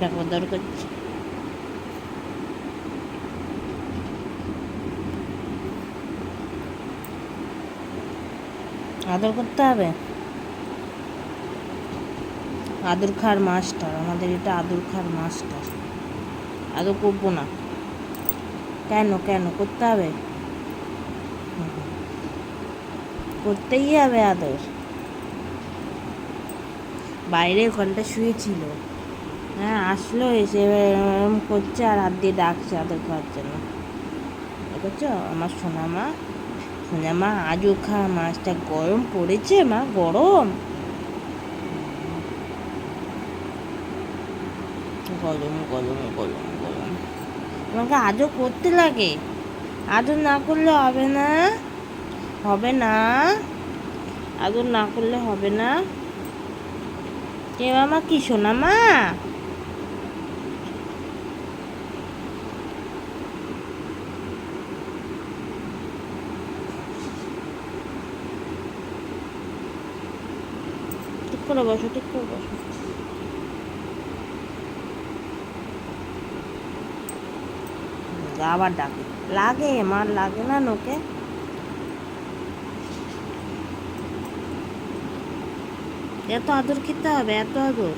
দেখো আদর করছে। আদর করতে হবে, আদর খাওয়ার মাস্টার আমাদের, এটা আদর খাওয়ার মাস্টার। আদর করবো না কেন? কেন করতে হবে? করতেই হবে আদর। বাইরে ঘন্টা শুয়েছিল, হ্যাঁ আসলো, এসে এরম করছে আর হাত দিয়ে ডাকছে আদর খাওয়ার জন্য। দেখেছো আমার সোনামা, সোনামা আজও খা মাছটা। গরম পড়েছে মা, গরম গরম গরম গরম গরম। আমাকে আজও করতে লাগে, আদর না করলে হবে না, হবে না, আদর না করলে হবে না। কে মামা? কি সোনামা? ঠিক করে বসো, ঠিক করে বসো। আবার ডাকে, লাগে মার লাগে না নোকে? এত আদর খেতে হবে, এত আদর?